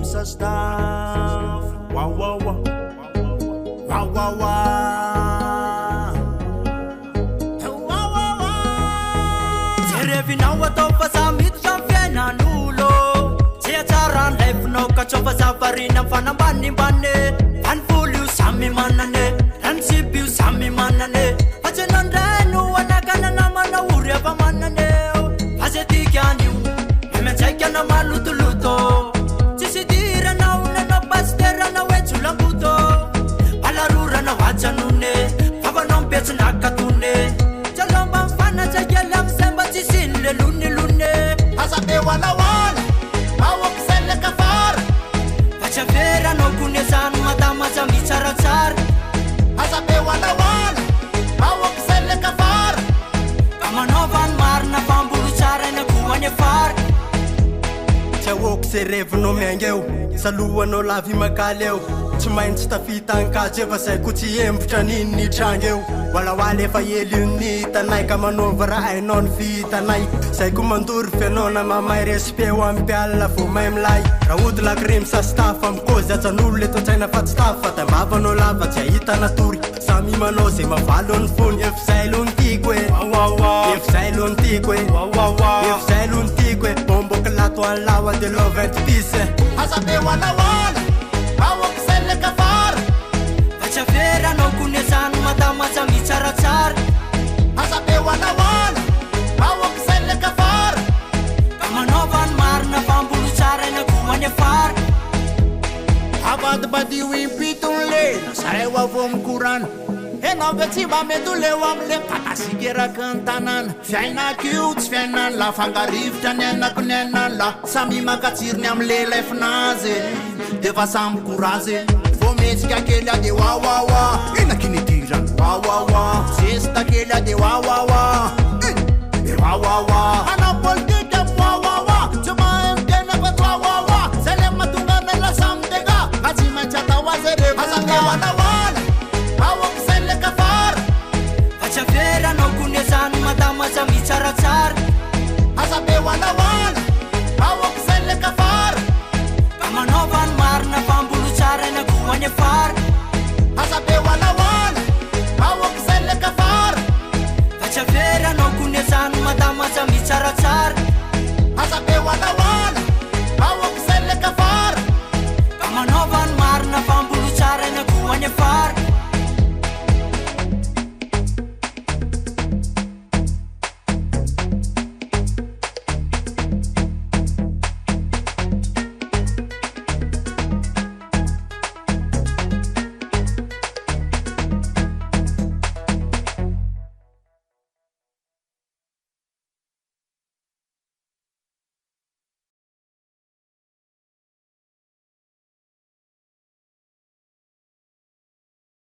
sa staff. Wow, wow, wow. Wow, wow, wow. Wow, wow, wow. Zerevinao atao fa za miditra amin'ny fiainan'olo. Tsy atsara ny laifinao ka tsao fa zavarina amin'ny fanambanimbany. Fanifolo io samy manane, ranosipy io samy manane. Fa tsy nandray no anakana namana ory ava manane. Fa ze tikany io miantsaika na malotoloto. Tsisy diranao nanao pasterana hoe jolamboto. Balarorana hoatsanone, favanao mipetsina katone. Jalomba mifanatsaikely amizay mba tsisy le lonelone. Azabe walawala awakisele kafara Vachaveranao kone zany matamaza mitsaratsara. Azabe walawala awakisele kafara Ka manaova ny marina fambolo tsara eny akohany afara. Tsy ahoako ze revinao miaingeo, salohanao lavy makaly eo. Tsy maintsy tafita ankajy eo fa zay ko tsy hembotra niny ny trango eo. Walawaly efa ely ny tanay ka manaova raha hainao ny vitanay. Zay ko mandory fianao na mamay respect ho amin'ny mpialina vo mahay milay. Raha ody lakiremy sa staff amikozy atsan'olo le totsaina fa tsy staff fa tambavanao lava tsy ahita natory. Samy manao zay mavalo ny fony efa zay lo ny tiko e. Efa zay lo ny tiko e. Efa zay lo ny tiko e. Bomboko lato any lawa de lo 20 pise. Azabe walawala awakisele kafara Vachaveranao kone zany matamaza mitsaratsara. Azabe walawala awakisele kafara Ka manaova ny marina fambolo tsara eny akohany afara. Abadibadio impitony le Nasay wavo mikorana Enao be tsy mba mety ho leo amile Pakasikeraka ny tanàna Fiainako io tsy fiainany la Fangarivitra ny ainako ny ainany la Samy makatsiriny amile laifinazy Defa samy korazy Vao metsika kely ade wa wa wa Inaky ny dirany wa wa wa Zesta kely ade wa wa wa Wa wa wa Anao politika